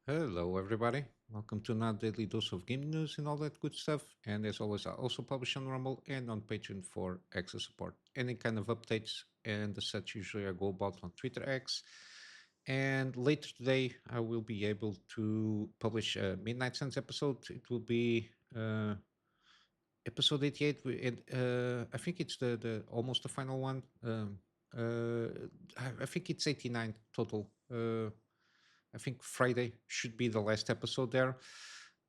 Hello, everybody. Welcome to another daily dose of game news and all that good stuff. And as always, I also publish on Rumble and on Patreon for extra support. Any kind of updates and the such usually I go about on Twitter X. And later today, I will be able to publish a Midnight Suns episode. It will be episode 88, and I think it's the almost the final one. Uh, I think it's 89 total. I think Friday should be the last episode there.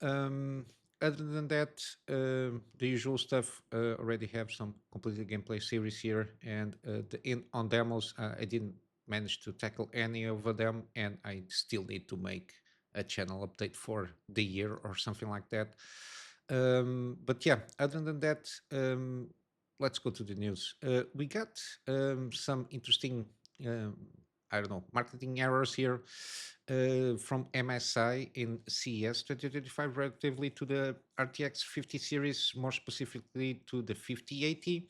Um, Other than that, the usual stuff. Already have some completed gameplay series here, and on demos, I didn't manage to tackle any of them, and I still need to make a channel update for the year or something like that. But yeah, other than that, let's go to the news. We got some interesting, um, I don't know, marketing errors here from MSI in CES 2025 relatively to the RTX 50 series, more specifically to the 5080.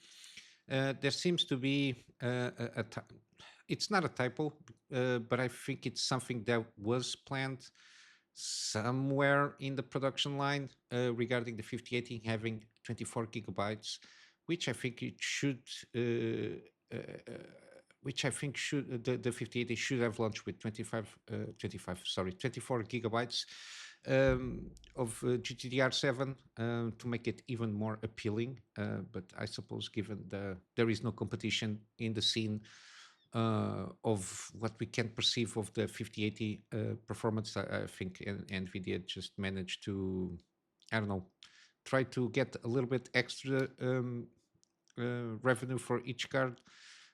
There seems to be it's not a typo, but I think it's something that was planned somewhere in the production line regarding the 5080 having 24 gigabytes, which I think it should, uh, uh, which I think should the 5080 should have launched with 24 gigabytes of GDDR7 to make it even more appealing. But I suppose given there is no competition in the scene of what we can perceive of the 5080 performance, I think NVIDIA just managed to, I don't know, try to get a little bit extra revenue for each card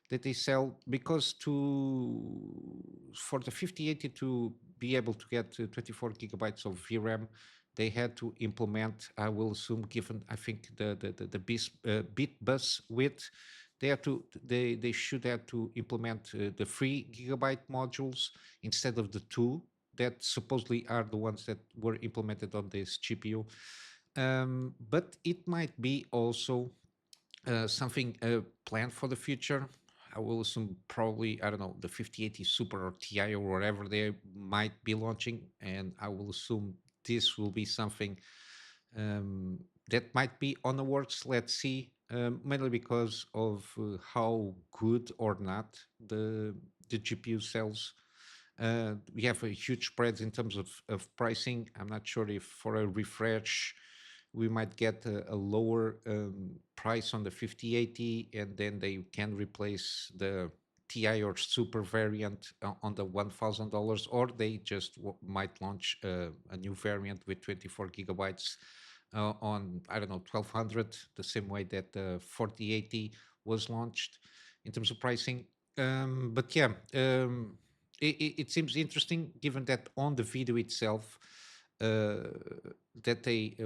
that they sell, because for the 5080 to be able to get 24 gigabytes of VRAM, they had to implement, I will assume, given I think the bit bus width, they should have to implement the 3 gigabyte modules instead of the two that supposedly are the ones that were implemented on this GPU. But it might be also something planned for the future. I will assume probably, I don't know, the 5080 Super or TI or whatever they might be launching, and I will assume this will be something that might be on the works. Let's see, mainly because of how good or not the GPU sells. We have a huge spreads in terms of pricing. I'm not sure if for a refresh we might get a lower price on the 5080, and then they can replace the TI or Super variant on the $1,000, or they just might launch a new variant with 24 gigabytes on, I don't know, 1200, the same way that the 4080 was launched in terms of pricing. But yeah, it seems interesting given that on the video itself uh, that they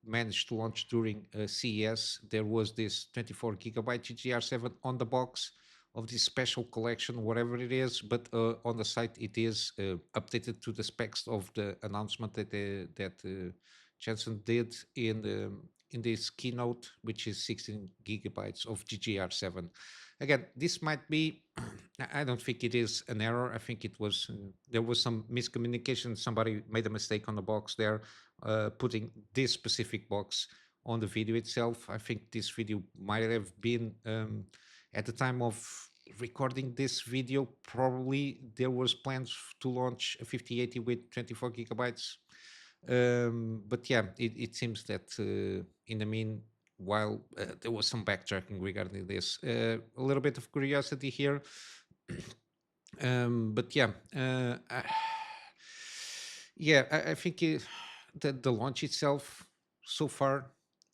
managed to launch during CES, there was this 24 gigabyte GDR7 on the box of this special collection, whatever it is. But on the site, it is updated to the specs of the announcement that Jensen did in this keynote, which is 16 gigabytes of GDR7. Again, this might be, I don't think it is an error. I think it was, there was some miscommunication. Somebody made a mistake on the box there, putting this specific box on the video itself. I think this video might have been, at the time of recording this video, probably there was plans to launch a 5080 with 24 gigabytes. But yeah, it seems that in the meanwhile, there was some backtracking regarding this. A little bit of curiosity here. But yeah, yeah, I think the launch itself so far,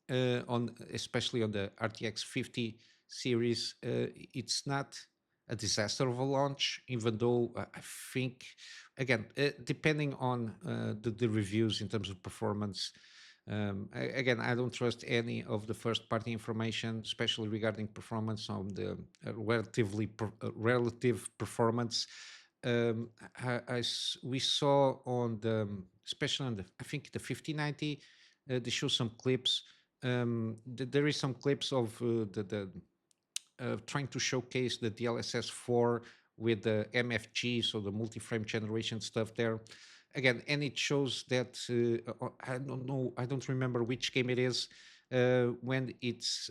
on especially on the RTX 50 series, it's not a disaster of a launch, even though I think, again, depending on the reviews in terms of performance. Again, I don't trust any of the first party information, especially regarding performance on the relative performance. We saw on the, especially on the, I think the 5090, they show some clips. There is some clips of the trying to showcase the DLSS 4 with the MFG, so the multi-frame generation stuff there. again, and it shows that I don't know, I don't remember which game it is, when it's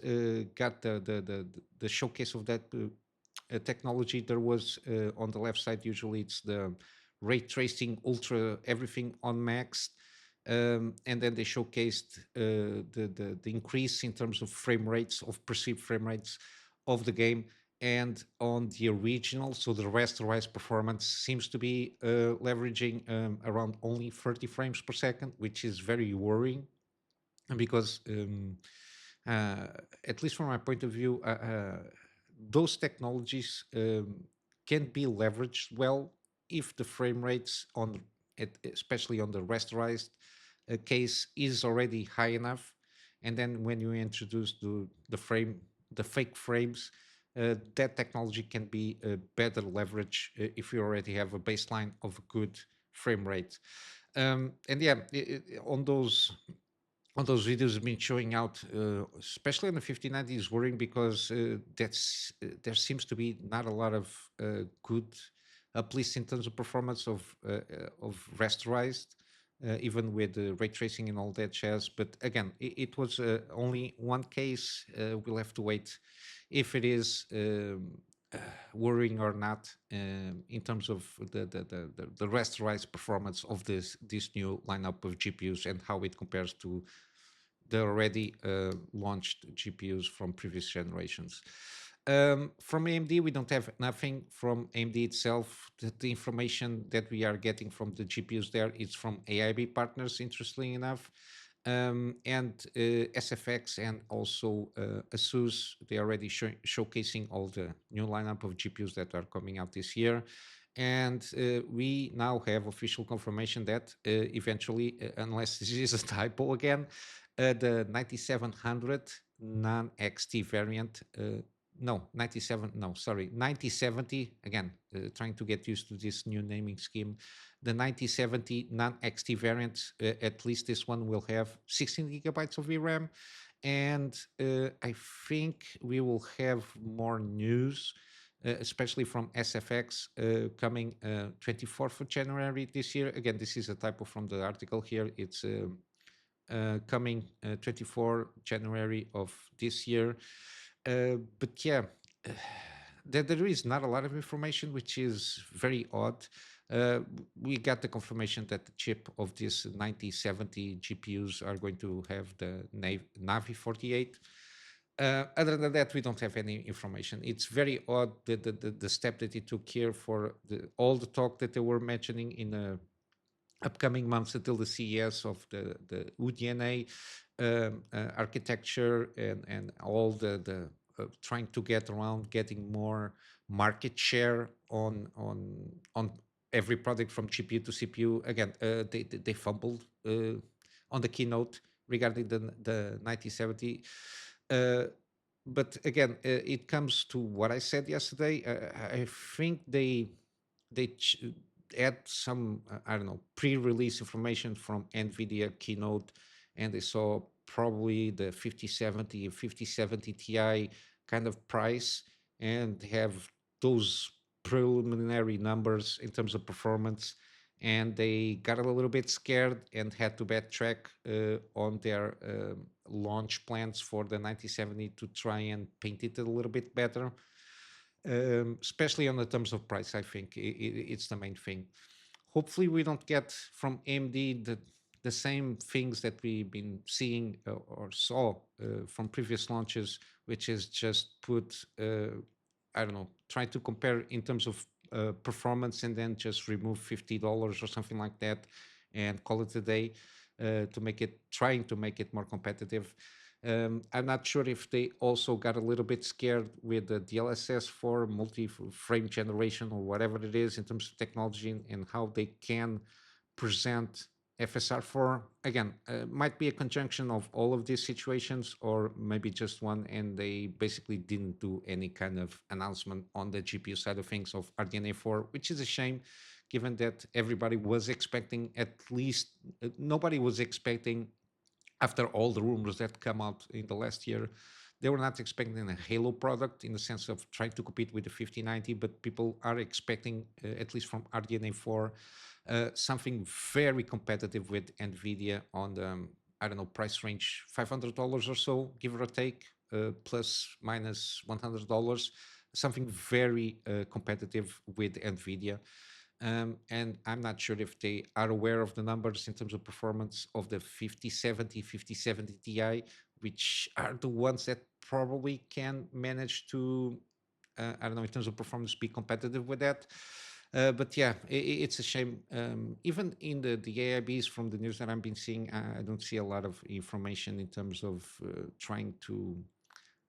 got the showcase of that technology. There was on the left side, usually it's the ray tracing ultra everything on max, and then they showcased the increase in terms of frame rates, of perceived frame rates of the game. And on the original, so the rasterized performance seems to be leveraging around only 30 frames per second, which is very worrying, because uh, at least from my point of view, those technologies can be leveraged well if the frame rates on especially on the rasterized case is already high enough, and then when you introduce the fake frames, that technology can be a better leverage if you already have a baseline of a good frame rate. And yeah, on those videos have been showing out, especially on the 5090, is worrying because there seems to be not a lot of good, at least in terms of performance of rasterized, even with the ray tracing and all that jazz. But again, it was only one case. We'll have to wait if it is worrying or not, in terms of the rasterized performance of this new lineup of GPUs and how it compares to the already launched GPUs from previous generations. From AMD, we don't have nothing from AMD itself. The information that we are getting from the GPUs there is from AIB partners, interestingly enough. And SFX and also ASUS, they are already showcasing all the new lineup of GPUs that are coming out this year. And we now have official confirmation that eventually, unless this is a typo again, the 9700 non-XT variant, no, 97, no, sorry, 9070, again, trying to get used to this new naming scheme. The 9070 non-XT variant, at least this one will have 16 gigabytes of VRAM. And I think we will have more news, especially from SFX, coming 24th of January this year. Again, this is a typo from the article here. It's coming 24 January of this year. But yeah, there is not a lot of information, which is very odd. We got the confirmation that the chip of this 9070 GPUs are going to have the Navi 48. Other than that, we don't have any information. It's very odd that the step that it took here for all the talk that they were mentioning in upcoming months until the CES of the UDNA architecture and all the trying to get around getting more market share on every product from GPU to CPU. Again, they fumbled on the keynote regarding the 9070. Uh, but again, it comes to what I said yesterday. I think they add some I don't know, pre-release information from NVIDIA keynote, and they saw probably the 5070 and 5070 Ti kind of price, and have those preliminary numbers in terms of performance, and they got a little bit scared and had to backtrack on their launch plans for the 9070 to try and paint it a little bit better, especially on the terms of price. I think it's the main thing. Hopefully, we don't get from AMD the same things that we've been seeing or saw from previous launches, which is just put, I don't know, try to compare in terms of performance and then just remove $50 or something like that and call it a day, to make it, trying to make it more competitive. I'm not sure if they also got a little bit scared with the DLSS for multi-frame generation or whatever it is in terms of technology and how they can present FSR4. Again, might be a conjunction of all of these situations, or maybe just one, and they basically didn't do any kind of announcement on the GPU side of things of RDNA 4, which is a shame, given that everybody was expecting, at least nobody was expecting, after all the rumors that come out in the last year, they were not expecting a Halo product in the sense of trying to compete with the 5090, but people are expecting, at least from RDNA 4, something very competitive with NVIDIA on the, I don't know, price range $500 or so, give or take, plus minus $100, something very competitive with NVIDIA. And I'm not sure if they are aware of the numbers in terms of performance of the 5070 Ti, which are the ones that probably can manage to, I don't know, in terms of performance, be competitive with that. But yeah, it's a shame. Even in the AIBs from the news that I've been seeing, I don't see a lot of information in terms of trying to,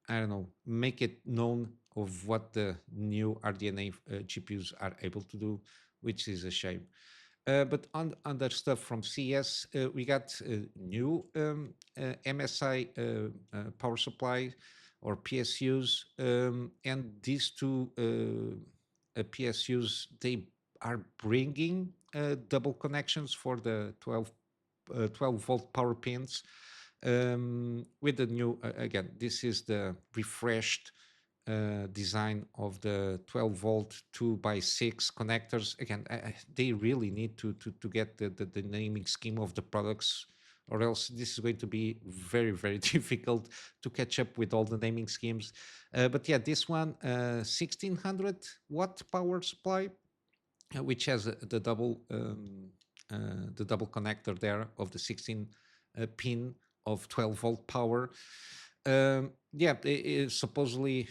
I don't know, make it known of what the new RDNA GPUs are able to do, which is a shame. But on other stuff from CES, we got new MSI power supply or PSUs, and these two PSUs, they are bringing double connections for the 12 volt power pins with the new, again, this is the refreshed design of the 12 volt 2x6 connectors. Again, they really need to get the naming scheme of the products, or else this is going to be very, very difficult to catch up with all the naming schemes. But yeah, this one, 1600 watt power supply, which has the double connector there of the 16 pin of 12 volt power. Yeah, it supposedly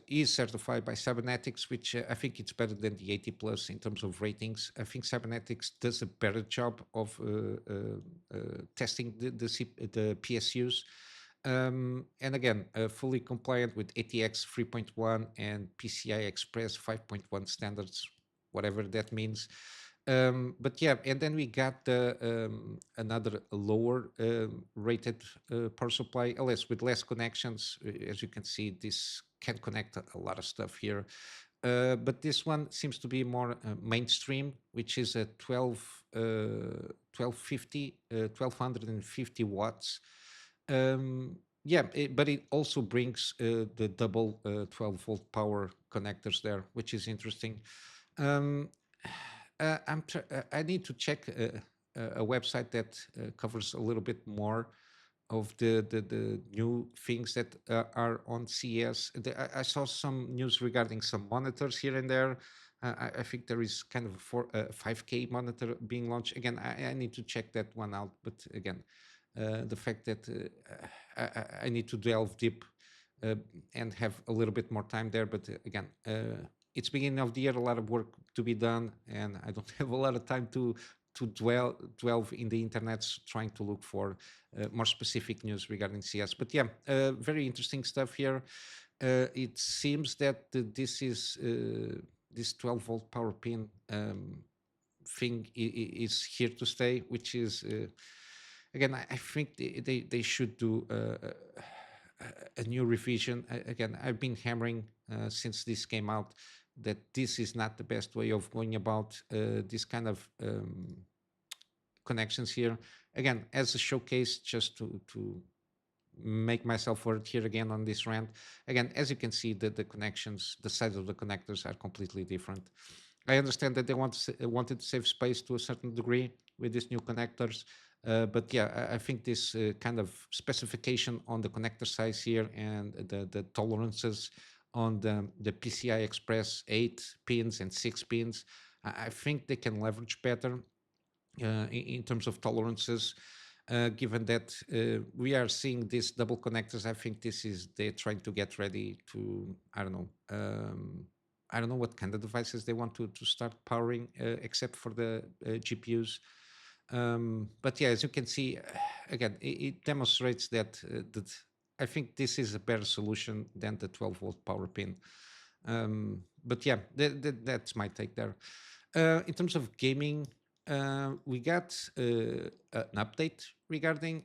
is certified by Cybernetics, which I think it's better than the 80 plus in terms of ratings. I think Cybernetics does a better job of testing the PSUs. And again, fully compliant with ATX 3.1 and PCI Express 5.1 standards, whatever that means. But yeah, and then we got another lower rated power supply, LS with less connections. As you can see, this can connect a lot of stuff here. But this one seems to be more mainstream, which is a 1250 watts. Yeah, but it also brings the double 12 volt power connectors there, which is interesting. I need to check a website that covers a little bit more of the new things that are on CES. I saw some news regarding some monitors here and there. I think there is kind of a 5K monitor being launched. Again, I need to check that one out. But again, the fact that I need to delve deep and have a little bit more time there. But again, it's beginning of the year, a lot of work to be done, and I don't have a lot of time to delve in the internet trying to look for more specific news regarding CS. But yeah, very interesting stuff here. It seems that this 12 volt power pin thing is here to stay, which is again, I think they should do a new revision. Again, I've been hammering since this came out that this is not the best way of going about this kind of connections here. Again, as a showcase, just to make myself heard here again on this rant. Again, as you can see, the connections, the size of the connectors are completely different. I understand that they wanted to save space to a certain degree with these new connectors. But yeah, I think this kind of specification on the connector size here and the tolerances on the PCI Express 8 pins and 6 pins, I think they can leverage better in terms of tolerances. Given that we are seeing these double connectors, I think they're trying to get ready to, I don't know what kind of devices they want to start powering, except for the GPUs. But yeah, as you can see, again, it demonstrates that I think this is a better solution than the 12 volt power pin. But yeah, that's my take there. In terms of gaming, we got an update regarding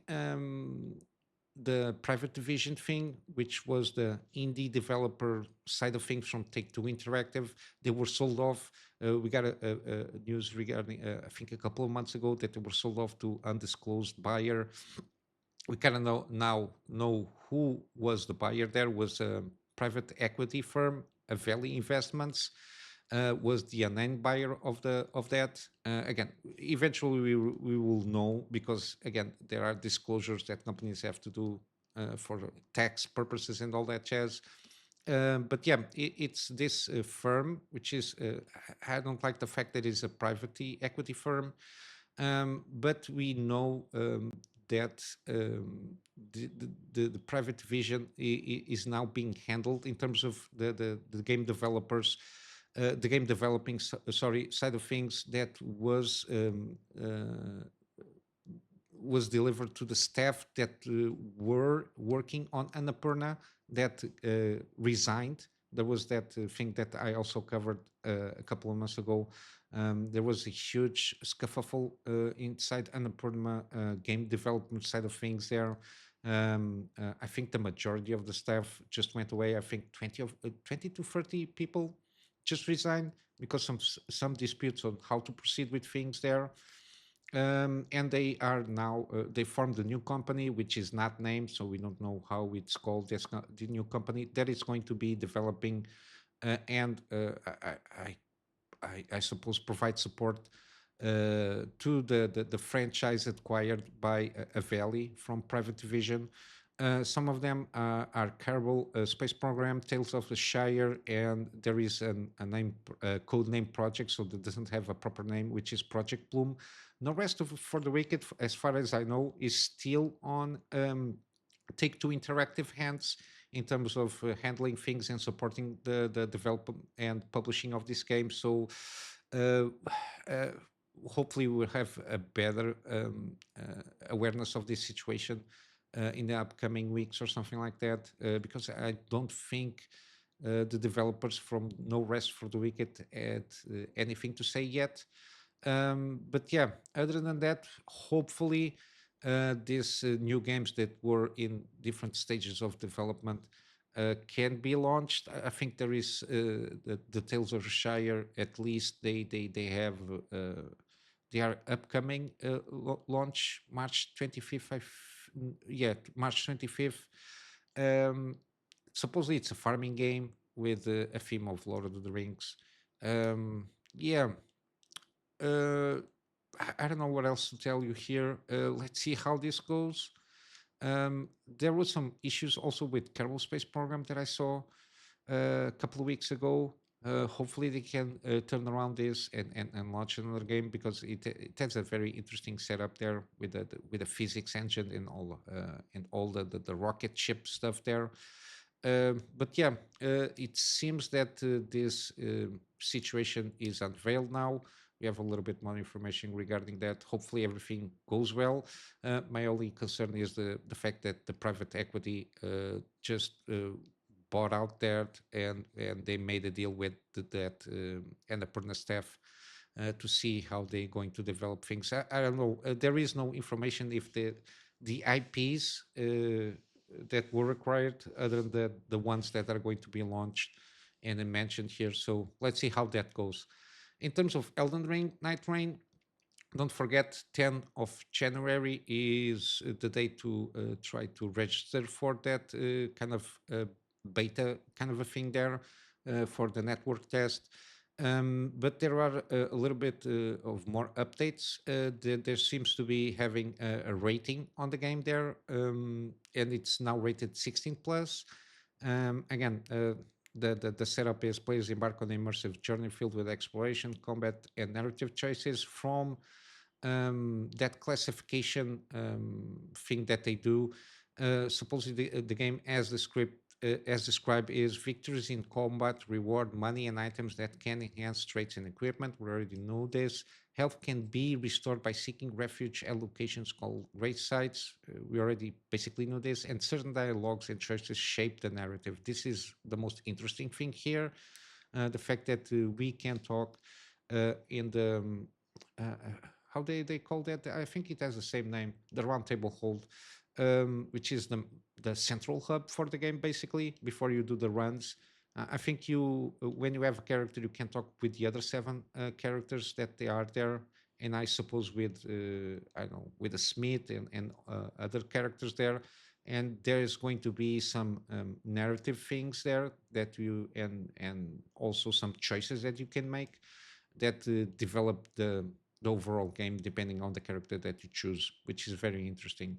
the private division thing, which was the indie developer side of things from Take-Two Interactive. They were sold off. We got a news regarding, I think a couple of months ago, that they were sold off to undisclosed buyer. we kind of now know who was the buyer. There was a private equity firm, a Valley Investments, was the unnamed buyer of that. Again, eventually we will know, because again there are disclosures that companies have to do for tax purposes and all that jazz. But yeah, it's this firm, which is I don't like the fact that it's a private equity firm, but we know that the private division is now being handled in terms of the game developers, the game developing sorry side of things, that was delivered to the staff that were working on Annapurna, that resigned. There was that thing that I also covered a couple of months ago. There was a huge scuffle inside Annapurna game development side of things there. I think the majority of the staff just went away. I think 20 to 30 people just resigned because some disputes on how to proceed with things there. And they are now they formed a new company which is not named, so we don't know how it's called. The new company that is going to be developing and I suppose provide support to the franchise acquired by a Valley from Private Division. Some of them are Kerbal Space Program, Tales of the Shire, and there is a name, code name project, so that doesn't have a proper name, which is Project Bloom. The rest of For the Wicked, as far as I know, is still on Take Two Interactive hands in terms of handling things and supporting the development and publishing of this game. So uh, uh, hopefully we'll have a better awareness of this situation in the upcoming weeks or something like that, because I don't think the developers from No Rest for the Wicked had anything to say yet. But yeah, other than that, hopefully these new games that were in different stages of development can be launched. I think there is the Tales of Shire. At least they have they are upcoming launch March 25th. Yeah, March 25th. Um, Supposedly it's a farming game with a theme of Lord of the Rings. Yeah, uh, I don't know what else to tell you here. Let's see how this goes. There were some issues also with Kerbal Space Program that I saw a couple of weeks ago. Hopefully they can turn around this and launch another game, because it has a very interesting setup there with the physics engine and all the rocket ship stuff there. But yeah, it seems that this situation is unveiled now. We have a little bit more information regarding that. Hopefully, everything goes well. My only concern is the fact that the private equity just bought out that, and they made a deal with that Annapurna staff to see how they're going to develop things. I don't know. There is no information if the IPs that were required, other than the ones that are going to be launched and mentioned here. So let's see how that goes. In terms of Elden Ring, Nightreign, don't forget 10 of January is the day to try to register for that kind of beta kind of a thing there for the network test. But there are a little bit of more updates. There seems to be having a rating on the game there, and it's now rated 16 plus. Again, the setup is players embark on an immersive journey filled with exploration, combat, and narrative choices from that classification thing that they do. Supposedly, the game, as the script as described, is victories in combat, reward money and items that can enhance traits and equipment. We already know this. Health can be restored by seeking refuge at locations called raid sites. We already basically know this. And certain dialogues and choices shape the narrative. This is the most interesting thing here. The fact that we can talk in the how they call that? I think it has the same name, the Roundtable Hold, which is the central hub for the game, basically. Before you do the runs, I think when you have a character, you can talk with the other seven characters that they are there, and I suppose with I don't know, with a Smith and other characters there, and there is going to be some narrative things there that you and also some choices that you can make that develop the overall game depending on the character that you choose, which is very interesting.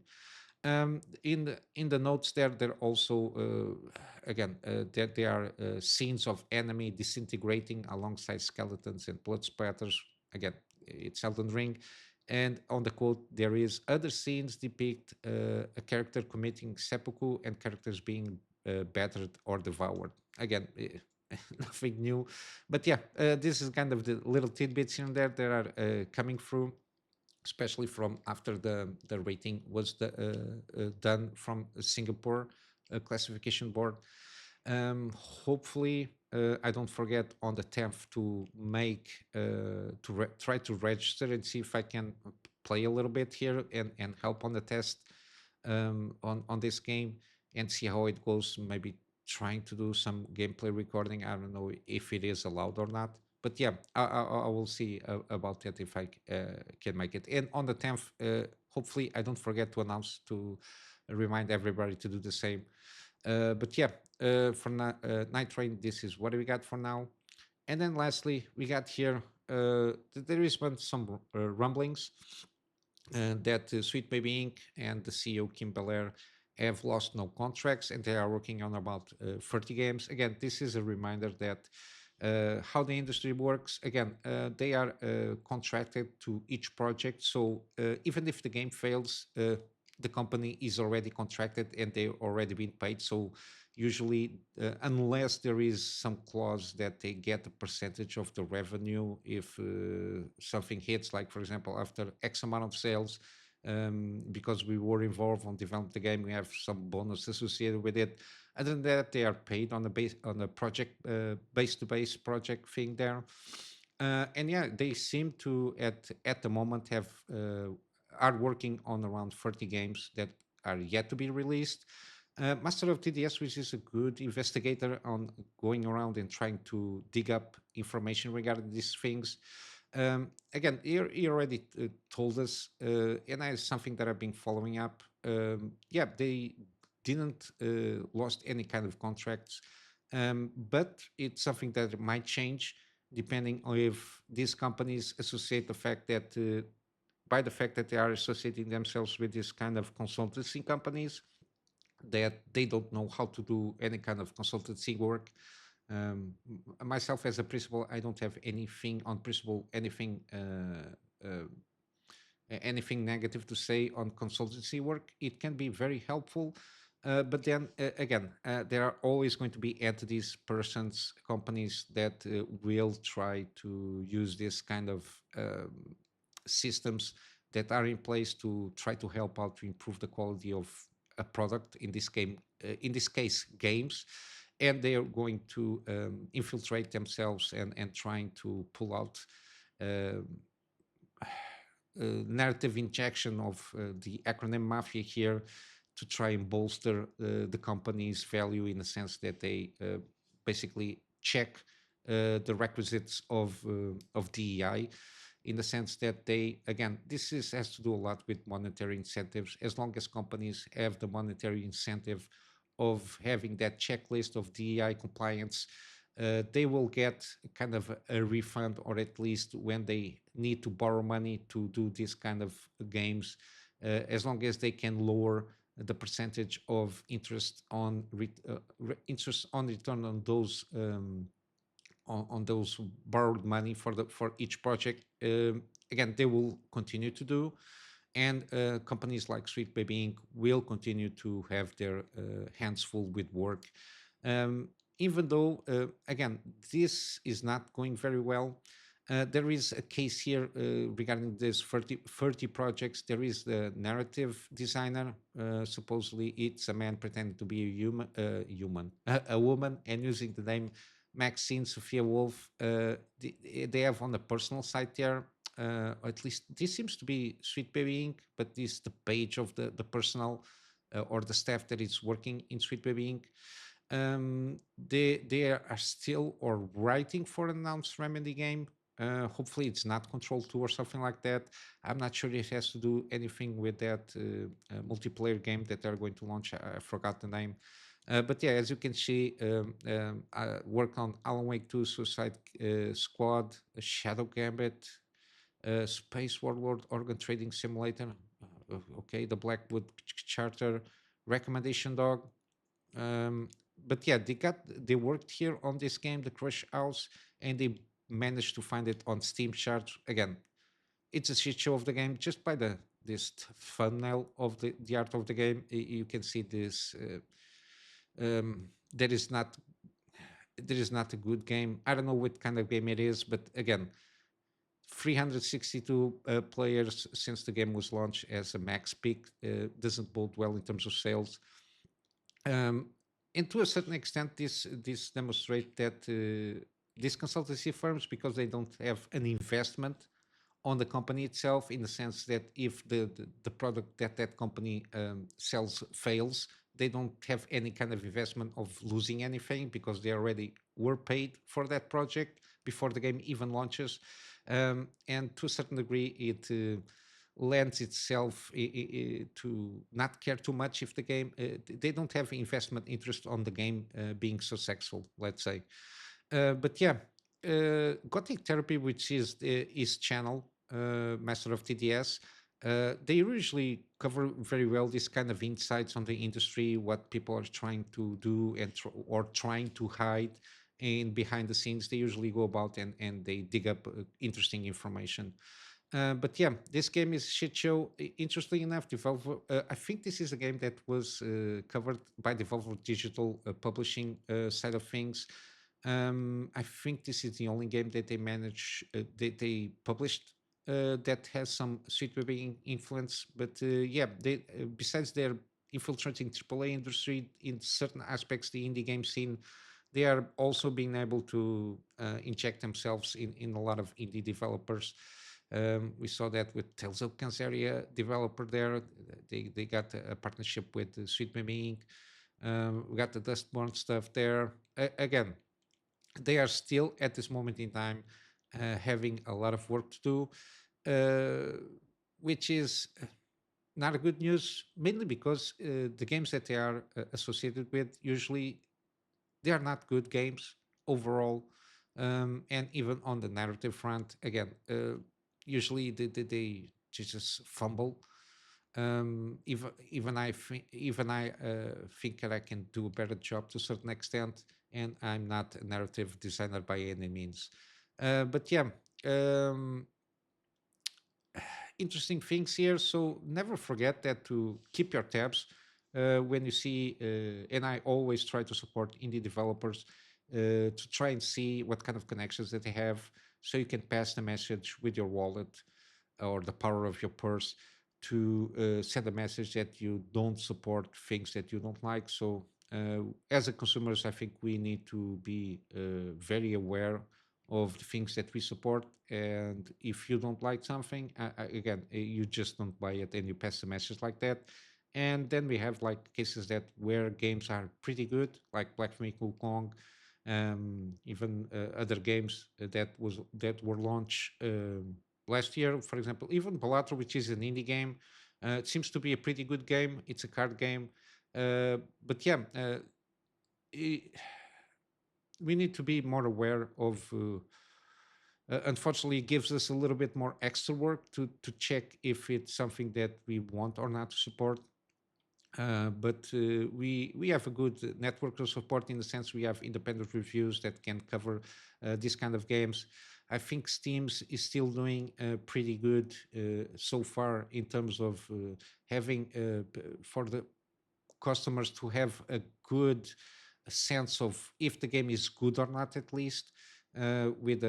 In the notes there also again there are scenes of enemy disintegrating alongside skeletons and blood spatters. Again, it's Elden Ring, and on the quote there is other scenes depict a character committing seppuku and characters being battered or devoured. Again, nothing new, but yeah, this is kind of the little tidbits here and there that are coming through, especially from after the rating was done from Singapore classification board. Hopefully, I don't forget on the 10th to make try to register and see if I can play a little bit here and help on the test on this game and see how it goes. Maybe trying to do some gameplay recording. I don't know if it is allowed or not, but yeah, I will see about that if I can make it. And on the 10th, hopefully, I don't forget to announce to remind everybody to do the same. But yeah, for Nightreign, this is what we got for now. And then lastly, we got here, there is some rumblings that Sweet Baby Inc. and the CEO Kim Belair have lost no contracts and they are working on about 30 games. Again, this is a reminder that how the industry works. Again, they are contracted to each project. So even if the game fails, the company is already contracted and they've already been paid. So usually, unless there is some clause that they get a percentage of the revenue if something hits, like for example, after X amount of sales, because we were involved on developing the game, we have some bonus associated with it. Other than that, they are paid on the base on a project base to base project thing there. And yeah, they seem to at the moment have are working on around 30 games that are yet to be released. Master of TDS, which is a good investigator on going around and trying to dig up information regarding these things. Again, he already told us, and it's something that I've been following up. Yeah, they didn't lost any kind of contracts, but it's something that might change depending on if these companies associate the fact that by the fact that they are associating themselves with this kind of consultancy companies that they don't know how to do any kind of consultancy work. Myself, as a principal, I don't have anything on principle, anything negative to say on consultancy work. It can be very helpful, but then again, there are always going to be entities, persons, companies that will try to use this kind of systems that are in place to try to help out to improve the quality of a product. In this case, games, and they are going to infiltrate themselves and trying to pull out. Uh, Narrative injection of the acronym mafia here to try and bolster the company's value in the sense that they basically check the requisites of DEI in the sense that they, again, has to do a lot with monetary incentives. As long as companies have the monetary incentive of having that checklist of DEI compliance, they will get kind of a refund, or at least when they need to borrow money to do this kind of games, as long as they can lower the percentage of interest on return on those on those borrowed money for each project. Again, they will continue to do, and companies like Sweet Baby Inc. will continue to have their hands full with work. Even though, again, this is not going very well. There is a case here regarding this 30 projects. There is the narrative designer. Supposedly, it's a man pretending to be a woman, and using the name Maxine Sophia Wolf. They have on the personal site there, or at least this seems to be Sweet Baby Inc., but this is the page of the personal or the staff that is working in Sweet Baby Inc. They are still or writing for an announced Remedy game. Hopefully, it's not Control 2 or something like that. I'm not sure it has to do anything with that multiplayer game that they're going to launch. I forgot the name. But yeah, as you can see, I work on Alan Wake 2, Suicide Squad, Shadow Gambit, Space Warlord, Organ Trading Simulator. Okay, the Blackwood Charter, Recommendation Dog. Um, but yeah, they worked here on this game, the Crush House, and they managed to find it on Steam charts. Again, it's a shit show of the game. Just by this thumbnail of the art of the game, you can see this. That is not there is not a good game. I don't know what kind of game it is, but again, 362 players since the game was launched as a max peak doesn't bode well in terms of sales. Um, and to a certain extent, this demonstrates that these consultancy firms, because they don't have an investment on the company itself, in the sense that if the product that company sells fails, they don't have any kind of investment of losing anything, because they already were paid for that project before the game even launches. And to a certain degree, it lends itself to not care too much if the game they don't have investment interest on the game being successful, let's say. But yeah, Gothic Therapy, which is his channel, Master of TDS, they usually cover very well this kind of insights on the industry, what people are trying to do and or trying to hide. And behind the scenes, they usually go about and they dig up interesting information. But yeah, this game is a shit show. Interestingly enough, Devolver, I think this is a game that was covered by Devolver Digital Publishing side of things. I think this is the only game that they published that has some Sweet Baby influence. But yeah, they besides their infiltrating AAA industry in certain aspects, the indie game scene, they are also being able to inject themselves in a lot of indie developers. We saw that with Tales of Canceria developer there. They got a partnership with Sweet Baby Inc. We got the Dustborn stuff there. Again, they are still at this moment in time having a lot of work to do, which is not a good news, mainly because the games that they are associated with usually they are not good games overall. And even on the narrative front, again, usually they just fumble. Even I think that I can do a better job to a certain extent, and I'm not a narrative designer by any means. But yeah, um, interesting things here. So never forget that to keep your tabs when you see, and I always try to support indie developers to try and see what kind of connections that they have, so you can pass the message with your wallet or the power of your purse to send a message that you don't support things that you don't like. So as a consumers, I think we need to be very aware of the things that we support. And if you don't like something, again, you just don't buy it and you pass the message like that. And then we have like cases that where games are pretty good, like Black Myth Wukong, even other games that were launched last year. For example, even Balatro, which is an indie game, it seems to be a pretty good game. It's a card game, but yeah, i- we need to be more aware of. Unfortunately, it gives us a little bit more extra work to check if it's something that we want or not to support. But we have a good network of support, in the sense we have independent reviews that can cover these kind of games. I think Steam's is still doing pretty good so far in terms of having for the customers to have a good sense of if the game is good or not, at least with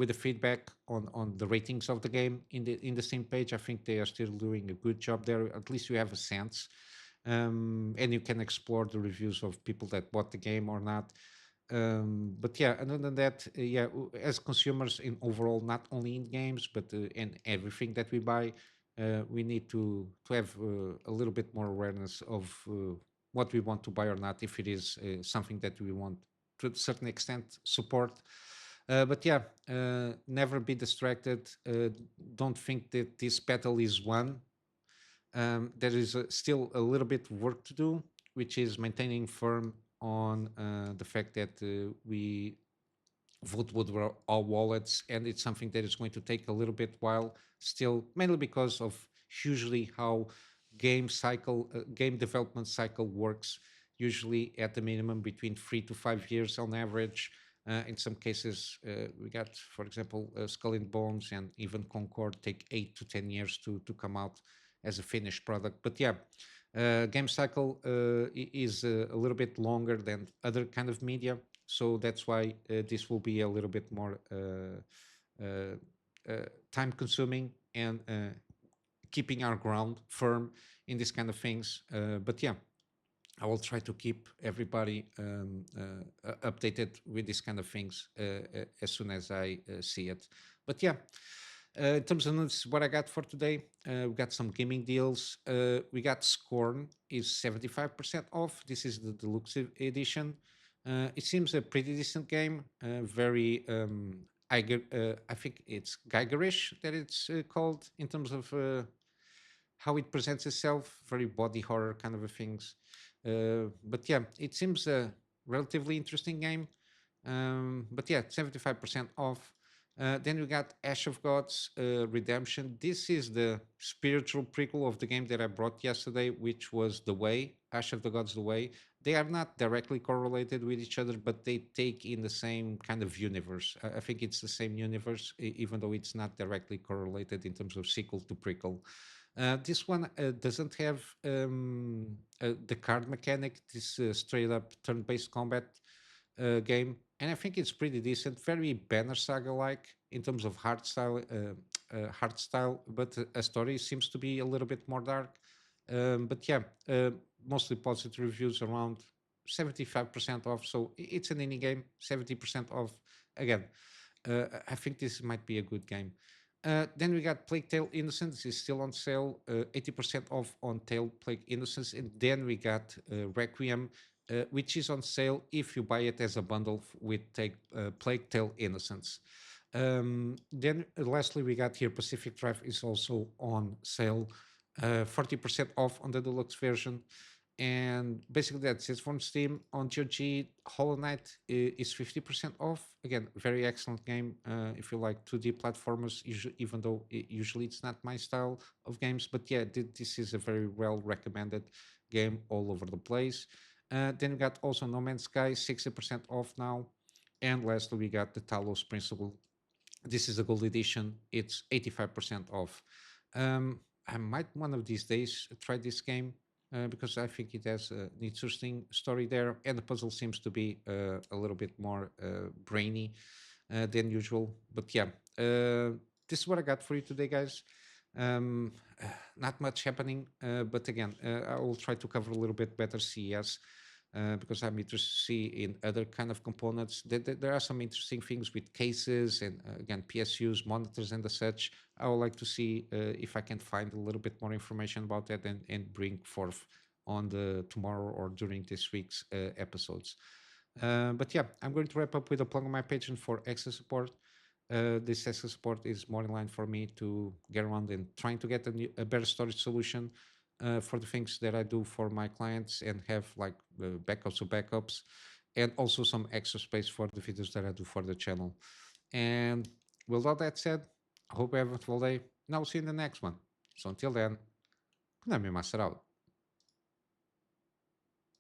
the feedback on the ratings of the game in the same page. I think they are still doing a good job there. At least you have a sense, and you can explore the reviews of people that bought the game or not. But yeah, other than that, yeah, as consumers in overall, not only in games but in everything that we buy, we need to have a little bit more awareness of what we want to buy or not, if it is something that we want to a certain extent support. But yeah, never be distracted. Don't think that this battle is won. There is still a little bit work to do, which is maintaining firm on the fact that we vote with our wallets, and it's something that is going to take a little bit while still, mainly because of usually how game development cycle works. Usually at the minimum between 3 to 5 years on average. In some cases, we got, for example, Skull and Bones and even Concord take 8 to 10 years to come out as a finished product. But yeah, game cycle is a little bit longer than other kind of media, so that's why this will be a little bit more time consuming and keeping our ground firm in these kind of things. But yeah, I will try to keep everybody updated with these kind of things as soon as I see it. But yeah, in terms of news, what I got for today, we got some gaming deals. We got Scorn is 75% off. This is the deluxe edition. It seems a pretty decent game. Very, I think it's Geigerish that it's called in terms of how it presents itself. Very body horror kind of a things. But yeah, it seems a relatively interesting game. But yeah, 75% off. Then we got Ash of Gods Redemption. This is the spiritual prequel of the game that I brought yesterday, which was The Way, Ash of the Gods The Way. They are not directly correlated with each other, but they take in the same kind of universe. I think it's the same universe, even though it's not directly correlated in terms of sequel to prequel. This one doesn't have the card mechanic, this straight up turn based combat game, and I think it's pretty decent. Very Banner Saga like in terms of hard style, but a story seems to be a little bit more dark. But yeah, mostly positive reviews, around 75% off. So it's an indie game, 70% off. Again, I think this might be a good game. Then we got Plague Tale Innocence is still on sale, 80% off on Tale Plague Innocence. And then we got Requiem, which is on sale if you buy it as a bundle with Plague Tale Innocence. Then lastly, we got here Pacific Drive is also on sale, 40% off on the deluxe version. And basically that's it from Steam. On GOG, Hollow Knight is 50% off. Again, very excellent game if you like 2D platformers, even though usually it's not my style of games. But yeah, this is a very well recommended game all over the place. Then we got also No Man's Sky, 60% off now. And lastly, we got the Talos Principle. This is a gold edition. It's 85% off. I might one of these days try this game because I think it has an interesting story there, and the puzzle seems to be a little bit more brainy than usual. But yeah, this is what I got for you today, guys. Um, Not much happening, but again, I will try to cover a little bit better CES. Because I'm interested to see in other kind of components. There are some interesting things with cases and again PSUs, monitors, and the such. I would like to see if I can find a little bit more information about that and bring forth on the tomorrow or during this week's episodes. But yeah, I'm going to wrap up with a plug on my Patreon for access support. This access support is more in line for me to get around and trying to get a better storage solution for the things that I do for my clients and have like backups of backups, and also some extra space for the videos that I do for the channel. And with all that said, I hope you have a wonderful day, and I'll see you in the next one. So until then, Kunamy Master out.